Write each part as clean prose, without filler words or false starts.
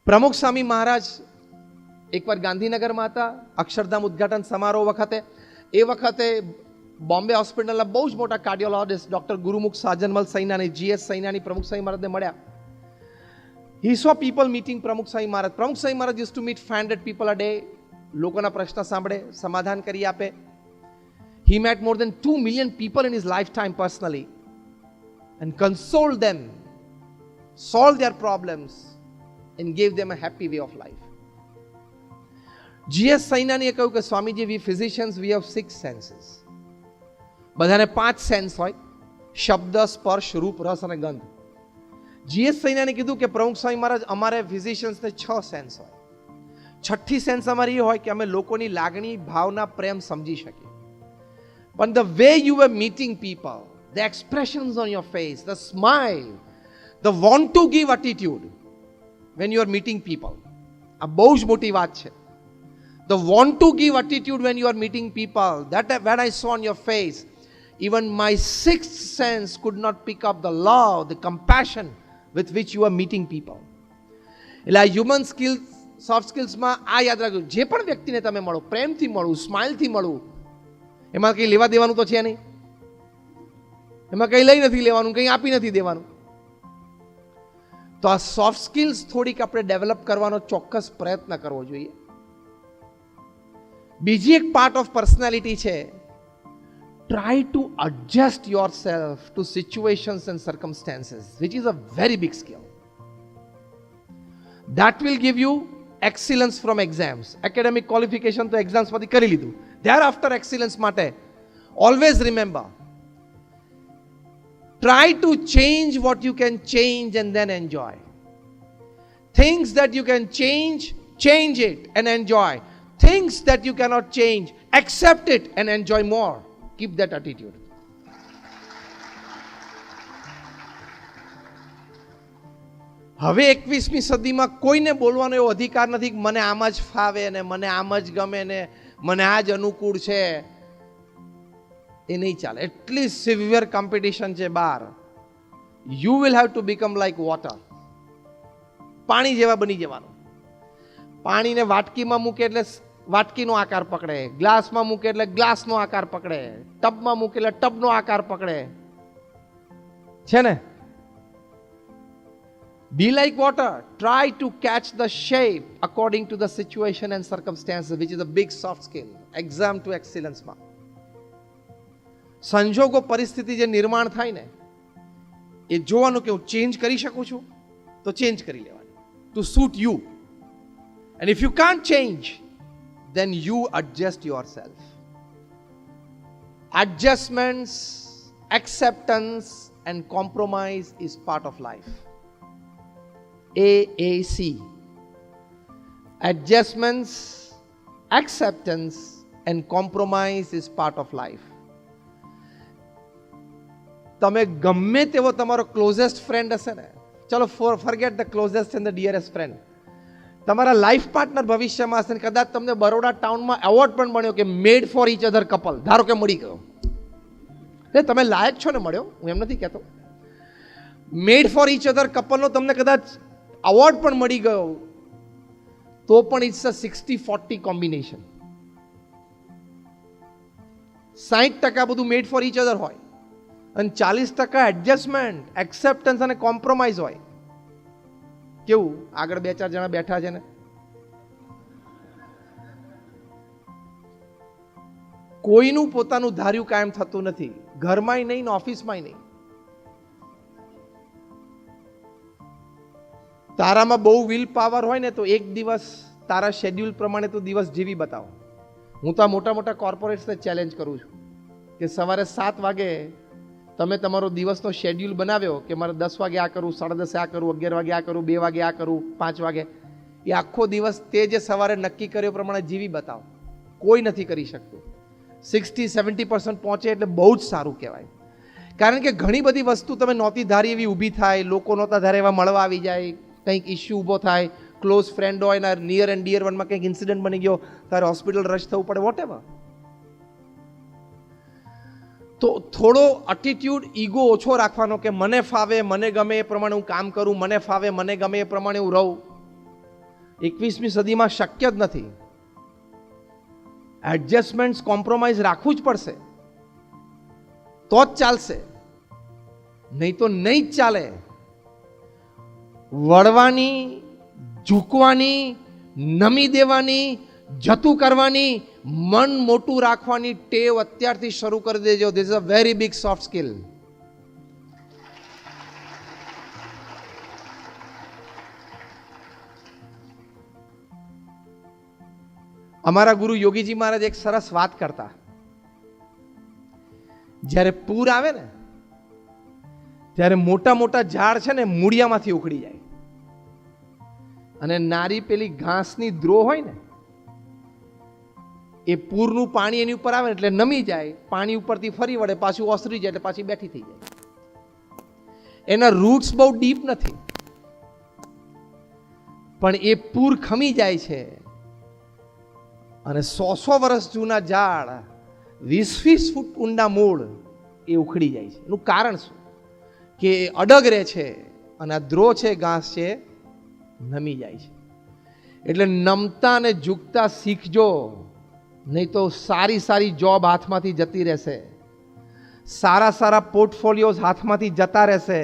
પ્રમુખ સ્વામી મહારાજ એકવાર ગાંધીનગરમાં હતા અક્ષરધામ ઉદ્ઘાટન સમારોહ વખતે. એ વખતે બોમ્બે હોસ્પિટલના બહુ જ મોટા કાર્ડિયોલોજિસ્ટ ડોક્ટર ગુરુમુખ સાજનમલ સૈનાની GS સૈનાની પ્રમુખ સ્વામી મહારાજને મળ્યા. He saw people meeting પ્રમુખ સ્વામી મહારાજ. પ્રમુખ Swami Maharaj used to meet 500 people a day. લોકોના પ્રશ્ન સાંભળે, સમાધાન કરી આપે. He met more than 2 million people in his lifetime personally and consoled them, solved their problems and gave them a happy way of life. GS સૈનાનીએ કહ્યું કે Swamiji, we physicians, we have 6 senses. બધાને 5 sense હોય: શબ્દ, સ્પર્શ, રૂપ, રસ અને ગંધ. GS સૈનાને કીધું કે પ્રમુખ સ્વામી મહારાજ, અમારે ફિઝિશિયન્સને 6 સેન્સ હોય. છઠ્ઠી સેન્સ અમારી એ હોય કે અમે લોકોની લાગણી, ભાવના, પ્રેમ સમજી શકીએ. But the way you were meeting people, the expressions on your face, the smile, the want to give attitude when you are meeting people, આ બહુ જ મોટી વાત છે. The want to give attitude when you are meeting people, that when I saw on your face, even my 6th sense could not pick up the love, the compassion with which you are meeting people. એટલે આ human skills, soft સ્કિલ્સમાં આ યાદ રાખજો, જે પણ વ્યક્તિને તમે મળો, પ્રેમથી મળવું, સ્માઇલથી મળવું, એમાં કંઈ લેવા દેવાનું તો છે નહીં, એમાં કંઈ લઈ નથી લેવાનું, કંઈ આપી નથી દેવાનું. તો આ સોફ્ટ સ્કિલ્સ થોડીક આપણે ડેવલપ કરવાનો ચોક્કસ પ્રયત્ન કરવો જોઈએ. બીજી એક પાર્ટ ઓફ પર્સનાલિટી છે, try to adjust yourself to situations and circumstances, which is a very big skill. That will give you excellence from exams. Academic qualification to exams માંથી કરી લીધું. Thereafter excellence માટે always remember, try to change what you can change and then enjoy. Things that you can change, change it and enjoy. Things that you cannot change, accept it and enjoy more. Keep that attitude. હવે 21મી સદીમાં કોઈને બોલવાનો એવો અધિકાર નથી કે મને આમ જ ફાવે ને મને આમ જ ગમે ને મને આ જ અનુકૂળ છે. એ નહીં ચાલે. એટલી સિવિયર કોમ્પિટિશન છે બહાર. You will have to become like water. પાણી જેવા બની જવાનું. પાણીને વાટકીમાં મૂકે એટલે વાટકીનો આકાર પકડે, ગ્લાસમાં મૂકે એટલે ગ્લાસનો આકાર પકડે, ટબમાં મૂકે એટલે ટબનો આકાર પકડે છે ને. Be like water. Try to catch the shape according to the situation and circumstances, which is a big soft skill. Exam to excellence માં સંજોગો, પરિસ્થિતિ જે નિર્માણ થાય ને, એ જોવાનું કે હું ચેન્જ કરી શકું છું તો ચેન્જ કરી લેવાનું to suit you. And if you can't change, then you adjust yourself. Adjustments, acceptance and compromise is part of life. AAC. Adjustments, acceptance and compromise is part of life. તમે ગમે તેવો તમારો ક્લોઝેસ્ટ ફ્રેન્ડ હશે ને, ચલો forget the closest and the ડિયરેસ્ટ friend, તમારા life partner ભવિષ્યમાં હશે ને, કદાચ તમને બરોડા ટાઉનમાં એવોર્ડ પણ મળ્યો કે મેડ ફોર ઈચ અધર કપલ, ધારો કે મળી ગયો, એટલે તમે લાયક છો ને, મળ્યો, હું એમ નથી કહેતો. મેડ ફોર ઈચ અધર કપલનો તમને કદાચ અવોર્ડ પણ મળી ગયો, તો પણ ઇટ્સ અ 60-40 કોમ્બિનેશન. 60% બધું મેડ ફોર ઈચ અધર હોય અને 40% એડજસ્ટમેન્ટ, એક્સેપ્ટન્સ અને કોમ્પ્રોમાઇઝ હોય. કેવું આગળ 2-4 જણા બેઠા છે ને, કોઈનું પોતાનું ધાર્યું કાયમ થતું નથી, ઘરમાંય નહીં ને ઓફિસમાંય નહીં. તારામાં બહુ વિલ પાવર હોય ને તો એક દિવસ તારા શેડ્યુલ પ્રમાણે તું દિવસ જીવી બતાવો. હું તો આ મોટા મોટા કોર્પોરેટ્સને ચેલેન્જ કરું છું કે સવારે 7 વાગે તમે તમારો દિવસનો શેડ્યુલ બનાવ્યો કે મારે 10 વાગે આ કરું, 10:30 આ કરું, 11 વાગે આ કરું, 2 વાગે આ કરું, 5 વાગે, એ આખો દિવસ તે જે સવારે નક્કી કર્યો પ્રમાણે જીવી બતાવો. કોઈ નથી કરી શકતું. 60-70% પહોંચે એટલે બહુ જ સારું કહેવાય. કારણ કે ઘણી બધી વસ્તુ તમે નહોતી ધારી એવી ઊભી થાય, લોકો નહોતા ધારે એવા મળવા આવી જાય, કંઈક ઇસ્યુ ઊભો થાય, ક્લોઝ ફ્રેન્ડ હોય ને નિયર એન્ડ ડિયર વનમાં કંઈક ઇન્સિડન્ટ બની ગયો, તારે હોસ્પિટલ રશ થવું પડે, વોટ એવર. તો થોડો એટીટ્યુડ, ઈગો ઓછો રાખવાનો કે મને ફાવે, મને ગમે એ પ્રમાણે હું કામ કરું, મને ફાવે, મને ગમે એ પ્રમાણે હું રહું. 21મી સદીમાં શક્ય જ નથી. એડજસ્ટમેન્ટ, કોમ્પ્રોમાઇઝ રાખવું જ પડશે, તો જ ચાલશે, નહીં તો નહીં જ ચાલે. વળવાની, ઝૂકવાની, નમી દેવાની, જતું કરવાની, મન મોટું રાખવાની ટેવ અત્યારથી શરૂ કરી દેજો. This is a very big soft skill. અમારા ગુરુ યોગીજી મહારાજ એક સરસ વાત કરતા. જ્યારે પૂર આવે ને ત્યારે મોટા મોટા ઝાડ છે ને મૂળિયામાંથી ઉખડી જાય, અને નારી પેલી ઘાસની દ્રો હોય ને એ પૂરનું પાણી એની ઉપર આવે એટલે નમી જાય, પાણી ઉપરથી ફરી વળે, પાછું ઓસરી જાય એટલે પાછી બેઠી થઈ જાય. એના રૂટ્સ બહુ ડીપ નથી, પણ એ પૂર ખમી જાય છે અને 100 વર્ષ જૂના ઝાડ 20 ફૂટ ઊંડા મૂળ એ ઉખડી જાય છે. એનું કારણ શું? કે અડગ રહે છે અને આ દ્રો છે, ઘાસ છે, નમી જાય છે. એટલે નમતા અને ઝૂકતા શીખજો, નહીં તો સારી સારી જોબ હાથમાંથી જતી રહેશે, સારા સારા પોર્ટફોલિયોઝ હાથમાંથી જતા રહેશે,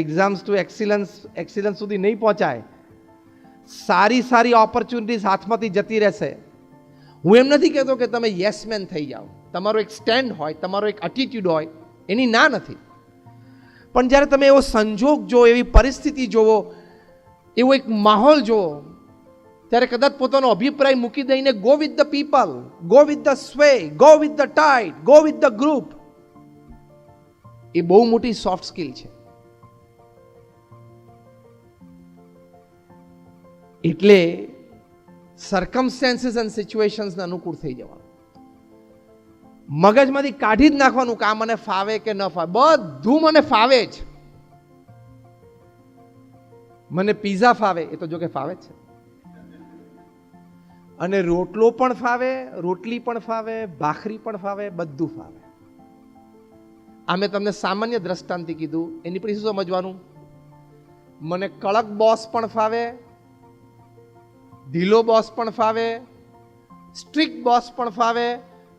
એક્ઝામ્સ ટુ એક્સિલન્સ સુધી નહીં પહોંચાય, સારી સારી ઓપોર્ચ્યુનિટીઝ હાથમાંથી જતી રહેશે. હું એમ નથી કહેતો કે તમે યસમેન થઈ જાઓ, તમારો એક સ્ટેન્ડ હોય, તમારો એક એટીટ્યુડ હોય, એની ના નથી. પણ જ્યારે તમે એવો સંજોગ જોવો, એવી પરિસ્થિતિ જોવો, એવો એક માહોલ જોવો, ત્યારે કદાચ પોતાનો અભિપ્રાય મૂકી દઈને go with the people, go with the sway, go with the tide, go with the group, એ બહુ મોટી સોફ્ટ સ્કિલ છે. એટલે સર્કમસ્ટેન્સીસ એન્ડ સિચ્યુએશન્સને અનુકૂળ થઈ જવાનું, મગજમાંથી કાઢી જ નાખવાનું કે આ મને ફાવે કે ન ફાવે. બધું મને ફાવે જ. મને પીઝા ફાવે, એ તો જો કે ફાવે જ છે, અને રોટલો પણ ફાવે, રોટલી પણ ફાવે, ભાખરી પણ ફાવે, બધું ફાવે. આ મેં તમને સામાન્ય દ્રષ્ટાંતથી કીધું. એની પછી શું સમજવાનું? મને કડક બોસ પણ ફાવે, ઢીલો બોસ પણ ફાવે, સ્ટ્રિક્ટ બોસ પણ ફાવે,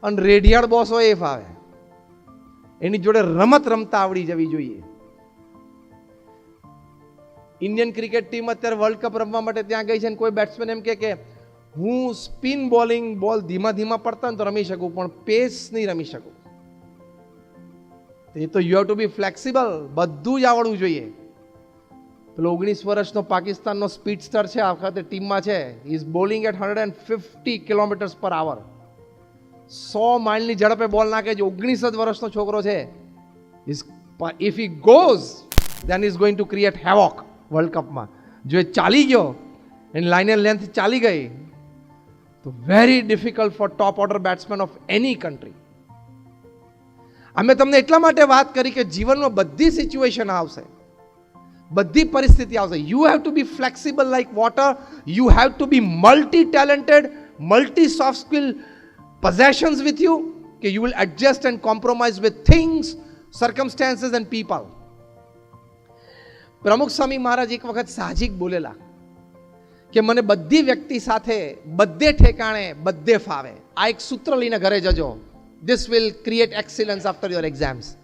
અને રેડિયાળ બોસ હોય એ ફાવે. એની જોડે રમત રમતા આવડી જવી જોઈએ. ઇન્ડિયન ક્રિકેટ ટીમ અત્યારે વર્લ્ડ કપ રમવા માટે ત્યાં ગઈ છે, ને કોઈ બેટ્સમેન એમ કે હું સ્પિન બોલિંગ, બોલ ધીમા ધીમા પડતા ને તો રમી શકું, પણ પેસ નહીં રમી શકું. એ તો you have to be flexible, બધું જ આવડવું જોઈએ. પેલો 19 વર્ષનો પાકિસ્તાનનો સ્પીડસ્ટર છે, આ વખતે ટીમમાં છે. ઇઝ બોલિંગ એટ 150 કિલોમીટર્સ પર આવર, 100 માઇલની ઝડપે બોલ નાખે છે. 19 વર્ષનો છોકરો છે. If he goes then is going to create havoc world કપમાં. જો એ ચાલી ગયો, એની લાઇન લેન્થ ચાલી ગઈ, તો very difficult for top order batsman of any country. અમે તમને એટલા માટે વાત કરી કે જીવનમાં બધી સિચ્યુએશન આવશે, બધી પરિસ્થિતિ આવશે. You have to be flexible like water. You have to be multi talented, multi soft skill possessions with you, કે you will adjust and compromise with things, circumstances and people. પ્રમુખ સ્વામી મહારાજ એક વખત સાહજિક બોલેલા કે મને બધી વ્યક્તિ સાથે, બધે ઠેકાણે, બધે ફાવે. આ એક સૂત્ર લઈને ઘરે જજો. This will create excellence after your exams.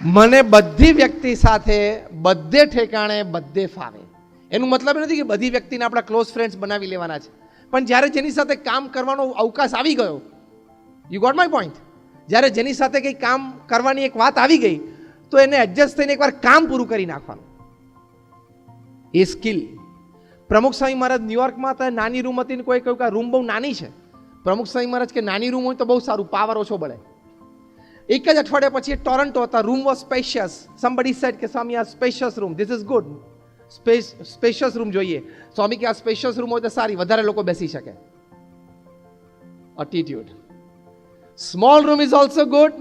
મને બધી વ્યક્તિ સાથે, બધે ઠેકાણે, બધે ફાવે. એનું મતલબ નથી કે બધી વ્યક્તિને આપણા ક્લોઝ ફ્રેન્ડ્સ બનાવી લેવાના છે, પણ જ્યારે જેની સાથે કામ કરવાનો અવકાશ આવી ગયો, યુ ગોટ માય પોઈન્ટ, જ્યારે જેની સાથે કંઈ કામ કરવાની એક વાત આવી ગઈ, તો એને એડજસ્ટ થઈને એકવાર કામ પૂરું કરી નાખવાનું, એ સ્કિલ. પ્રમુખ સ્વામી મહારાજ ન્યુયોર્કમાં હતા, નાની રૂમ હતી, કોઈ કહ્યું કે આ રૂમ બહુ નાની છે. પ્રમુખ સ્વામી મહારાજ કે નાની રૂમ હોય તો બહુ સારું, પાવર ઓછો બળે. એક જ અઠવાડિયા પછી ટોરન્ટો હતા, room was spacious. Somebody said કે સ્વામી આ spacious room, this is good, spacious room જોઈએ. સ્વામી કે આ સ્પેશિયસ રૂમ હોય તો સારી, વધારે લોકો બેસી શકે. Attitude. Small room is also good,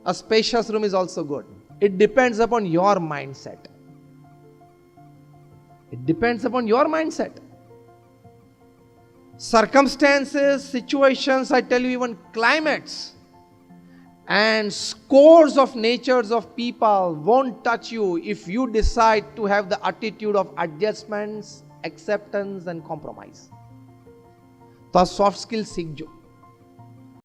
a spacious room is also good. It depends upon your mindset. It depends upon your mindset. Circumstances, situations, I tell you, even climates, And scores of natures of people won't touch you if you decide to have the attitude of adjustments, acceptance and compromise. तो soft skill सीख जो.